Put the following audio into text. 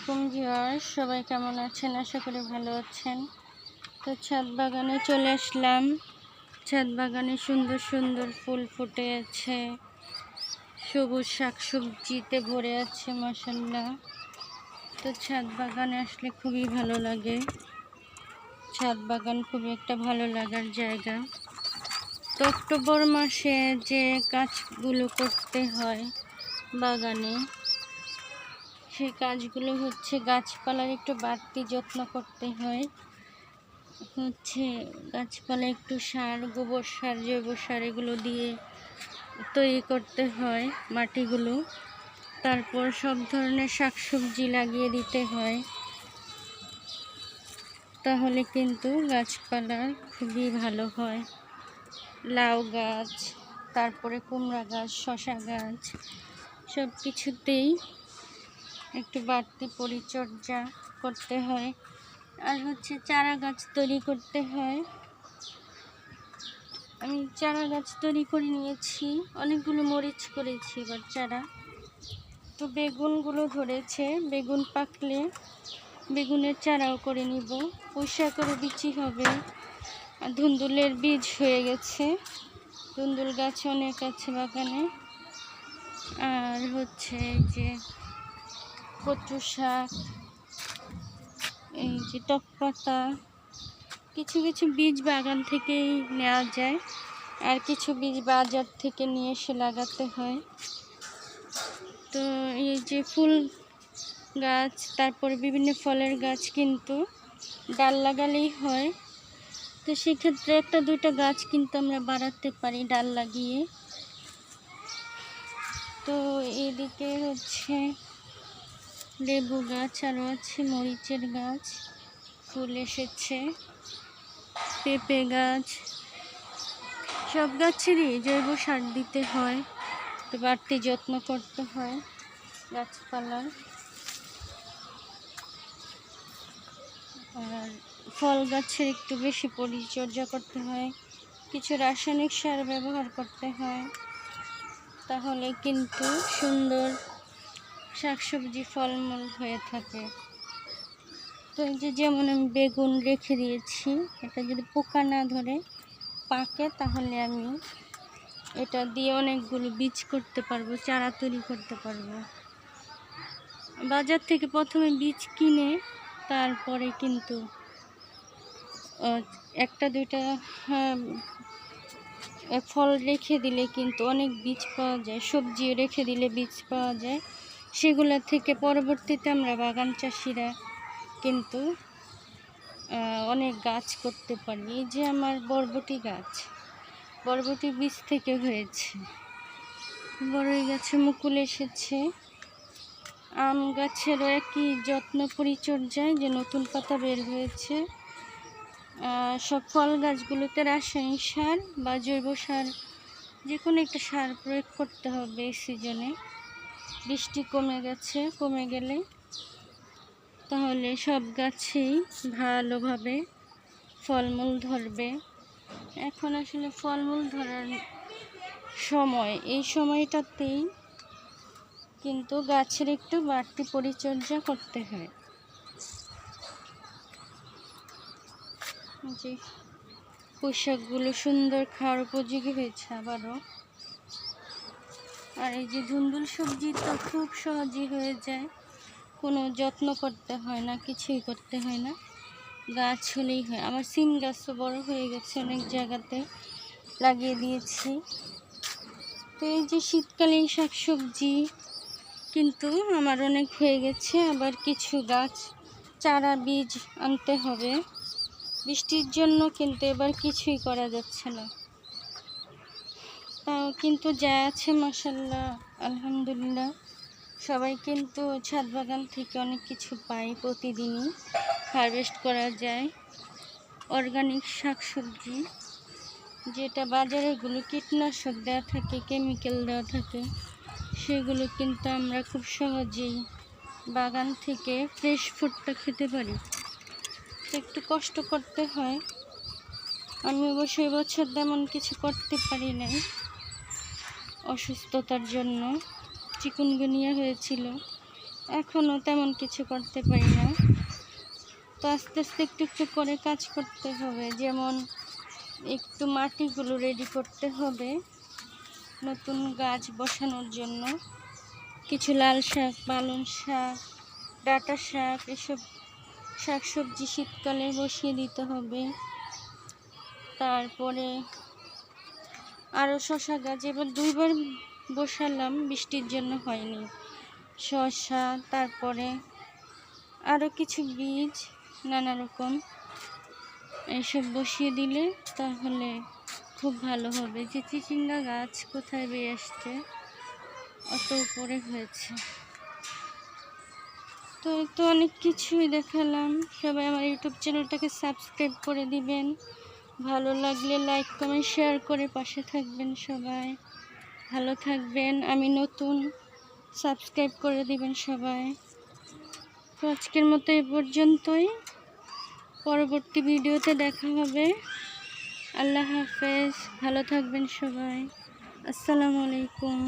আলাইকুম ভিউয়ার্স, সবাই কেমন আছেন? আশা করি ভালো আছেন। তো ছাদ বাগানে চলে আসলাম। ছাদ বাগানে সুন্দর সুন্দর ফুল ফুটে আছে, সবুজ শাকসবজিতে ভরে আছে মাশাআল্লাহ। তো ছাদ বাগানে আসলে খুবই ভালো লাগে। ছাদ বাগান খুবই একটা ভালো লাগার জায়গা। তো অক্টোবর মাসে যে কাজগুলো করতে হয় বাগানে, সেই কাজগুলো হচ্ছে গাছপালার একটু বাড়তি যত্ন করতে হয়। গাছপালা একটু সার, গোবর সার, জৈব সার এগুলো দিয়ে তৈরি করতে হয় মাটিগুলো। তারপর সব ধরনের শাকসবজি লাগিয়ে দিতে হয়, তাহলে কিন্তু গাছপালা খুবই ভালো হয়। লাউ গাছ, তারপরে কুমড়া গাছ, শসা গাছ, সব কিছুতেই একটু বাড়তি পরিচর্যা করতে হয়। আর চারা গাছ তৈরি করতে হয়। আমি চারা গাছ তৈরি করে নিয়েছি, অনেকগুলো মরিচ করেছি এবার চারা। তো বেগুনগুলো ধরেছে, বেগুন পাকলে বেগুনের চারাও করে নিব। পুঁইশাকের বিচি হবে। আর ধুন্দুলের বীজ হয়ে গেছে, ধুন্দুল গাছ অনেক আছে বাগানে। আর এই যে কচু শাক, এই যে টক পাতা, কিছু কিছু বীজ বাগান থেকেই নেওয়া যায়, আর কিছু বীজ বাজার থেকে নিয়ে এসে লাগাতে হয়। তো এই যে ফুল গাছ, তারপরে বিভিন্ন ফলের গাছ কিন্তু ডাল লাগালেই হয়। তো সেক্ষেত্রে একটা দুইটা গাছ কিন্তু আমরা বাড়াতে পারি ডাল লাগিয়ে। তো এদিকে লেবু গাছ আরও আছে, মরিচের গাছ ফুল এসেছে, পেঁপে গাছ, সব গাছেরই জৈব সার দিতে হয়, তো বাড়তি যত্ন করতে হয় গাছপালার। আর ফল গাছের একটু বেশি পরিচর্যা করতে হয়, কিছু রাসায়নিক সার ব্যবহার করতে হয়, তাহলে কিন্তু সুন্দর শাকসবজি ফলমূল হয়ে থাকে। তো এই যেমন আমি বেগুন রেখে দিয়েছি, এটা যদি পোকা না ধরে পাকে তাহলে আমি এটা দিয়ে অনেকগুলো বীজ করতে পারবো, চারা তৈরি করতে পারবো। বাজার থেকে প্রথমে বীজ কিনে তারপরে কিন্তু একটা দুইটা ফল রেখে দিলে কিন্তু অনেক বীজ পাওয়া যায়, সবজি রেখে দিলে বীজ পাওয়া যায়। সেগুলো থেকে পরবর্তীতে আমরা বাগান চাষিরা কিন্তু অনেক গাছ করতে পারি। এই যে আমার বরবটি গাছ, বরবটি বীজ থেকে হয়েছে। বড়ই গাছে মুকুল এসেছে। আম গাছেরও একই যত্ন পরিচর্যায় যে নতুন পাতা বের হয়েছে। সব ফল গাছগুলোতে রাসায়নিক সার বা জৈব সার, যে কোনো একটা সার প্রয়োগ করতে হবে এই সিজনে। বৃষ্টি কমে গেলে তাহলে সব গাছেই ভালোভাবে ফলমূল ধরবে। এখন আসলে ফলমূল ধরার সময়, এই সময়টাতেই কিন্তু গাছের একটু বাড়তি পরিচর্যা করতে হয়। যে পোশাকগুলো সুন্দর খাওয়ার উপযোগী হয়েছে আবারও। আর এই যে ধুন্দুল সবজি তো খুব সহজেই হয়ে যায়, কোনো যত্ন করতে হয় না, কিছুই করতে হয় না, গাছ হলেই হয়। আমার সিম গাছও বড় হয়ে গেছে, অনেক জায়গাতে লাগিয়ে দিয়েছি। তো এই যে শীতকালীন শাকসবজি কিন্তু আমার অনেক হয়ে গেছে। আবার কিছু গাছ চারা বীজ আনতে হবে, বৃষ্টির জন্য কিন্তু এবার কিছুই করা যাচ্ছে না। তাও কিন্তু যা আছে মাশাআল্লাহ আলহামদুলিল্লাহ, সবাই কিন্তু ছাদ বাগান থেকে অনেক কিছু পায়, প্রতিদিনই হারভেস্ট করা যায় অর্গানিক শাকসবজি। যেটা বাজারেগুলো কীটনাশক দেওয়া থাকে, কেমিক্যাল দেওয়া থাকে, সেগুলো কিন্তু আমরা খুব সহজেই বাগান থেকে ফ্রেশ ফুডটা খেতে পারি। একটু কষ্ট করতে হয়। আমি অবশ্যই বছর তেমন কিছু করতে পারি নাই, অসুস্থতার জন্য চিকুনগুনিয়া হয়েছিল, এখনও তেমন কিছু করতে পারি না। তো আস্তে আস্তে একটু একটু করে কাজ করতে হবে। যেমন একটু মাটিগুলো রেডি করতে হবে নতুন গাছ বসানোর জন্য। কিছু লাল শাক, পালং শাক, ডাঁটা শাক, এসব শাকসবজি শীতকালে বসিয়ে দিতে হবে। তারপরে আরও শসা গাছ এবার 2বার বসালাম, বৃষ্টির জন্য হয়নি। শসা, তারপরে আরও কিছু বীজ নানা রকম এইসব বসিয়ে দিলে তাহলে খুব ভালো হবে। যে চিচিঙ্গা গাছ কোথায় বেয়ে আসছে, অত উপরে হয়েছে। তো অনেক কিছুই দেখালাম। সবাই আমার ইউটিউব চ্যানেলটাকে সাবস্ক্রাইব করে দিবেন। ভালো লাগলে লাইক, কমেন্ট, শেয়ার করে পাশে থাকবেন। সবাই ভালো থাকবেন। আমি নতুন, সাবস্ক্রাইব করে দিবেন সবাই। তো আজকের মতো এ পর্যন্তই। পরবর্তী ভিডিওতে দেখা হবে। আল্লাহ হাফেজ। ভালো থাকবেন সবাই। আসসালামু আলাইকুম।